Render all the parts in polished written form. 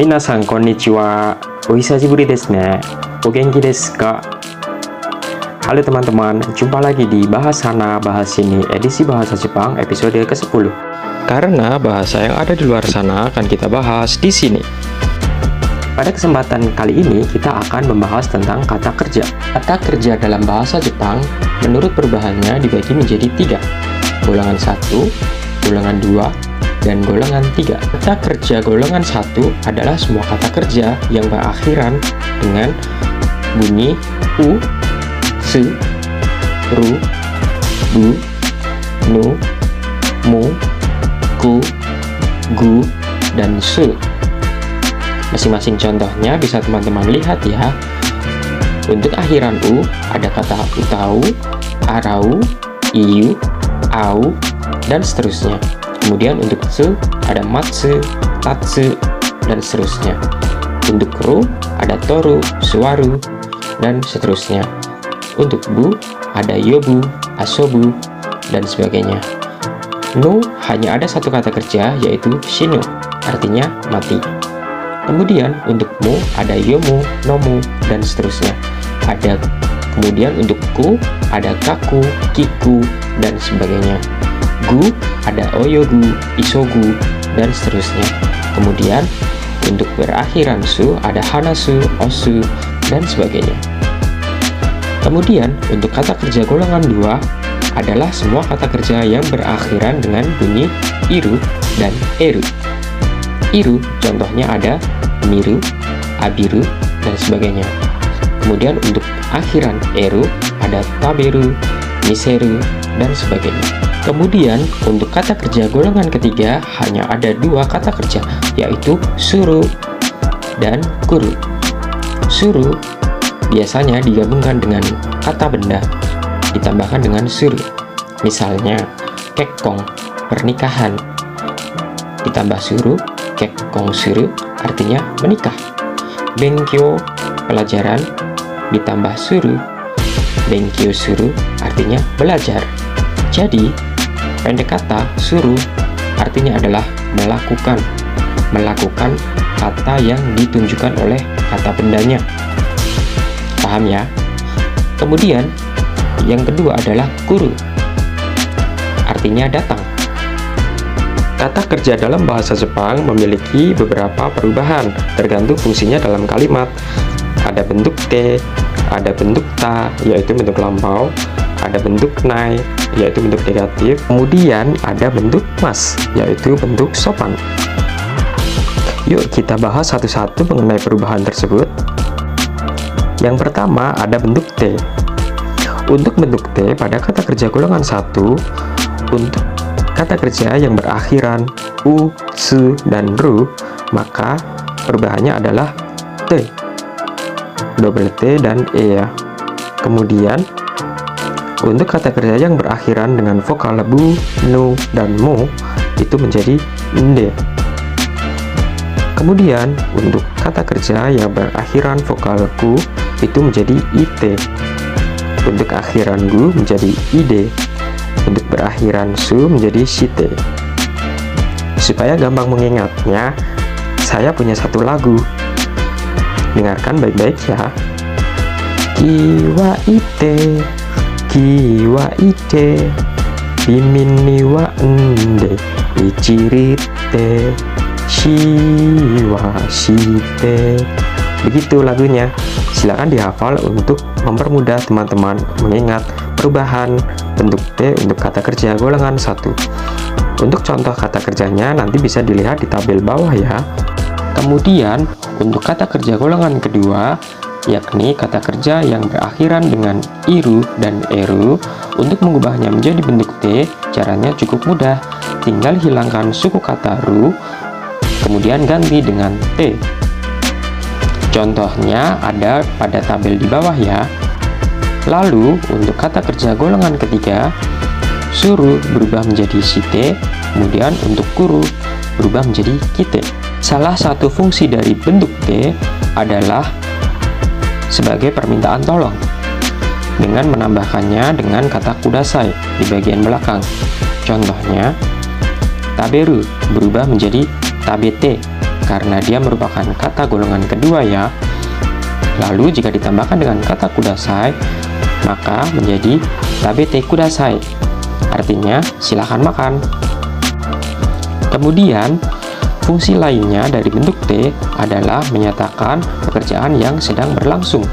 Minasan konnichiwa. Ohisashiburi desu ne. O genki desu ka? Halo teman-teman, jumpa lagi di Bahas Sana Bahas Sini edisi Bahasa Jepang episode ke-10. Karena bahasa yang ada di luar sana akan kita bahas di sini. Pada kesempatan kali ini kita akan membahas tentang kata kerja. Kata kerja dalam bahasa Jepang menurut perubahannya dibagi menjadi 3. Golongan 1, golongan 2, dan golongan 3. Kata kerja golongan 1 adalah semua kata kerja yang berakhiran dengan bunyi u, su, ru, bu, nu, mu, ku, gu, dan su. Masing-masing contohnya bisa teman-teman lihat ya. Untuk akhiran u ada kata utau, arau, iu, au, dan seterusnya. Kemudian untuk su ada matsu, tatsu, dan seterusnya. Untuk ru ada toru, suwaru, dan seterusnya. Untuk bu ada yobu, asobu, dan sebagainya. Nu hanya ada satu kata kerja yaitu shinu, artinya mati. Kemudian untuk mu ada yomu, nomu, dan seterusnya. Kemudian untuk ku ada kaku, kiku, dan sebagainya. Gu ada oyogu, isogu, dan seterusnya. Kemudian untuk berakhiran su ada hanasu, osu, dan sebagainya. Kemudian untuk kata kerja golongan 2 adalah semua kata kerja yang berakhiran dengan bunyi iru dan eru. Iru contohnya ada miru, abiru, dan sebagainya. Kemudian untuk akhiran eru ada taberu, miseru, dan sebagainya. Kemudian untuk kata kerja golongan ketiga hanya ada 2 kata kerja yaitu suru dan kuru. Suru biasanya digabungkan dengan kata benda ditambahkan dengan suru. Misalnya kekkong, pernikahan, ditambah suru, kekkong suru artinya menikah. Benkyo, pelajaran, ditambah suru, benkyo suru artinya belajar. Jadi pendek kata suru artinya adalah melakukan kata yang ditunjukkan oleh kata bendanya. Paham ya? Kemudian yang kedua adalah kuru, artinya datang. Kata kerja dalam bahasa Jepang memiliki beberapa perubahan tergantung fungsinya dalam kalimat. Ada bentuk te, ada bentuk ta yaitu bentuk lampau, ada bentuk nai yaitu bentuk negatif, kemudian ada bentuk mas yaitu bentuk sopan. Yuk kita bahas satu-satu mengenai perubahan tersebut. Yang pertama ada bentuk T. Untuk bentuk T pada kata kerja golongan 1, untuk kata kerja yang berakhiran u, su, dan ru, maka perubahannya adalah T, double T, dan E ya. Kemudian untuk kata kerja yang berakhiran dengan vokal bu, nu, dan mu itu menjadi nde. Kemudian untuk kata kerja yang berakhiran vokal ku itu menjadi it. Untuk akhiran gu menjadi ide. Untuk berakhiran su menjadi shite. Supaya gampang mengingatnya, saya punya satu lagu. Dengarkan baik-baik ya. Kiwa ite, kiwa ite, bimini wa ende, ichirite, shiwa shite. Begitu lagunya. Silakan dihafal untuk mempermudah teman-teman mengingat perubahan bentuk T untuk kata kerja golongan 1. Untuk contoh kata kerjanya nanti bisa dilihat di tabel bawah ya. Kemudian untuk kata kerja golongan kedua yakni kata kerja yang berakhiran dengan iru dan eru, untuk mengubahnya menjadi bentuk T caranya cukup mudah. Tinggal hilangkan suku kata ru, kemudian ganti dengan T. Contohnya ada pada tabel di bawah ya. Lalu untuk kata kerja golongan ketiga, suru berubah menjadi shite, kemudian untuk kuru berubah menjadi kite. Salah satu fungsi dari bentuk T adalah sebagai permintaan tolong dengan menambahkannya dengan kata kudasai di bagian belakang. Contohnya, taberu berubah menjadi tabete karena dia merupakan kata golongan kedua ya. Lalu jika ditambahkan dengan kata kudasai, maka menjadi tabete kudasai. Artinya silakan makan. Kemudian fungsi lainnya dari bentuk T adalah menyatakan pekerjaan yang sedang berlangsung.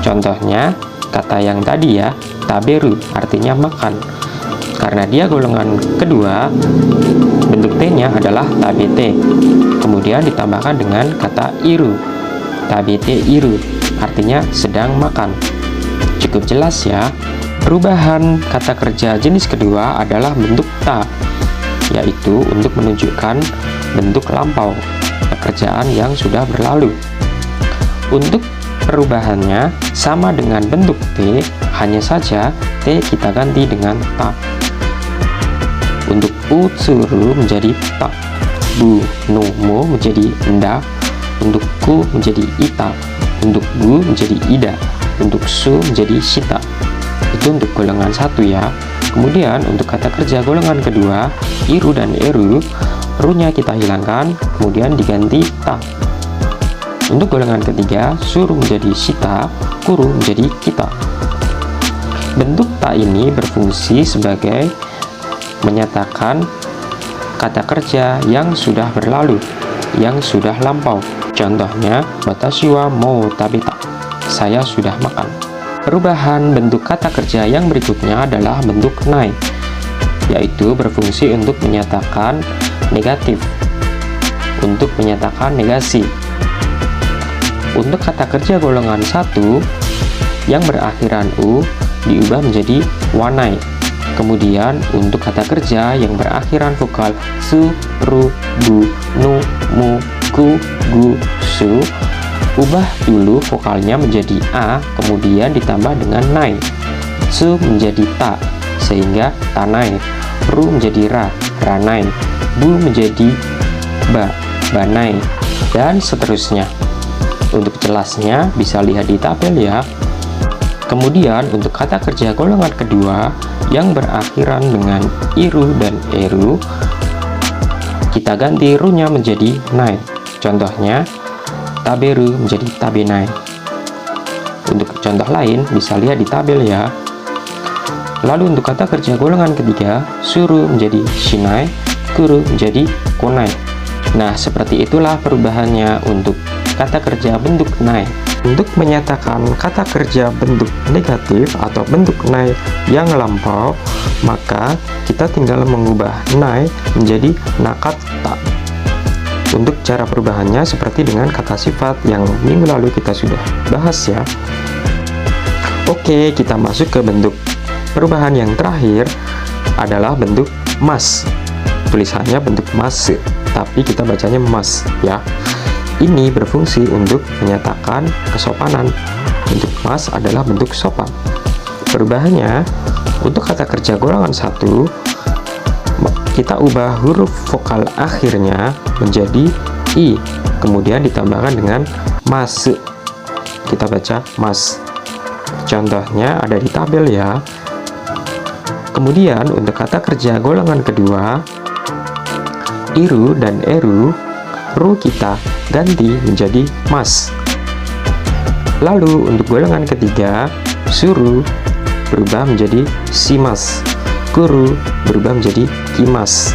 Contohnya kata yang tadi ya, taberu artinya makan. Karena dia golongan kedua, bentuk T-nya adalah tabete. Kemudian ditambahkan dengan kata iru, tabete iru, artinya sedang makan. Cukup jelas ya. Perubahan kata kerja jenis kedua adalah bentuk ta, yaitu untuk menunjukkan bentuk lampau, pekerjaan yang sudah berlalu. Untuk perubahannya sama dengan bentuk T, hanya saja T kita ganti dengan ta. Untuk utsuru menjadi ta, bu no mo menjadi nda, untuk ku menjadi ita, untuk gu menjadi ida, untuk su menjadi shita. Itu untuk golongan satu ya. Kemudian untuk kata kerja golongan kedua, iru dan eru, ru-nya kita hilangkan, kemudian diganti ta. Untuk golongan ketiga, suru menjadi shita, kuru menjadi kita. Bentuk ta ini berfungsi sebagai menyatakan kata kerja yang sudah berlalu, yang sudah lampau. Contohnya, watashi wa mou tabeta, saya sudah makan. Perubahan bentuk kata kerja yang berikutnya adalah bentuk nai, yaitu berfungsi untuk menyatakan negatif, untuk menyatakan negasi. Untuk kata kerja golongan 1 yang berakhiran u diubah menjadi wanai. Kemudian untuk kata kerja yang berakhiran vokal su, ru, bu, nu, mu, ku, gu, su, ubah dulu vokalnya menjadi a, kemudian ditambah dengan nai. Su menjadi ta, sehingga tanai. Ru menjadi ra, ranai. Bu menjadi ba, banai, dan seterusnya. Untuk jelasnya bisa lihat di tabel ya. Kemudian untuk kata kerja golongan kedua yang berakhiran dengan iru dan eru, kita ganti ru-nya menjadi nai. Contohnya, taberu menjadi tabenai. Untuk contoh lain bisa lihat di tabel ya. Lalu untuk kata kerja golongan ketiga, suru menjadi shinai, kuru menjadi konai. Nah, seperti itulah perubahannya untuk kata kerja bentuk nai. Untuk menyatakan kata kerja bentuk negatif atau bentuk nai yang lampau, maka kita tinggal mengubah nai menjadi nakata. Untuk cara perubahannya seperti dengan kata sifat yang minggu lalu kita sudah bahas ya. Oke, kita masuk ke bentuk perubahan yang terakhir adalah bentuk mas. Tulisannya bentuk mas, tapi kita bacanya mas ya. Ini berfungsi untuk menyatakan kesopanan. Bentuk mas adalah bentuk sopan. Perubahannya, untuk kata kerja golongan 1, kita ubah huruf vokal akhirnya menjadi i, kemudian ditambahkan dengan mas. Kita baca mas. Contohnya ada di tabel ya. Kemudian untuk kata kerja golongan kedua, iru dan eru, ru kita ganti menjadi mas. Lalu untuk golongan ketiga, suru berubah menjadi simas, kuru berubah menjadi kimas.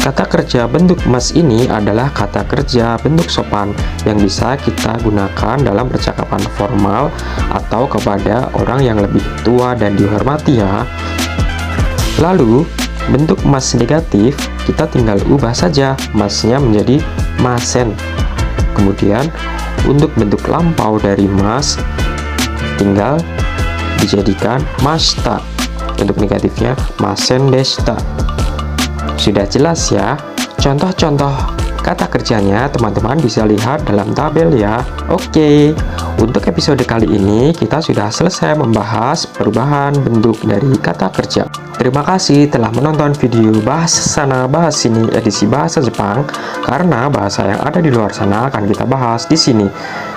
Kata kerja bentuk mas ini adalah kata kerja bentuk sopan yang bisa kita gunakan dalam percakapan formal atau kepada orang yang lebih tua dan dihormati ya. Lalu bentuk mas negatif kita tinggal ubah saja masnya menjadi masen. Kemudian untuk bentuk lampau dari mas tinggal dijadikan mashita. Untuk negatifnya masen deshita. Sudah jelas ya. Contoh-contoh kata kerjanya teman-teman bisa lihat dalam tabel ya. Oke, untuk episode kali ini kita sudah selesai membahas perubahan bentuk dari kata kerja. Terima kasih telah menonton video bahas sana bahas sini edisi bahasa Jepang, karena bahasa yang ada di luar sana akan kita bahas di sini.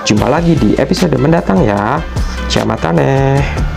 Jumpa lagi di episode mendatang ya. Jamatane.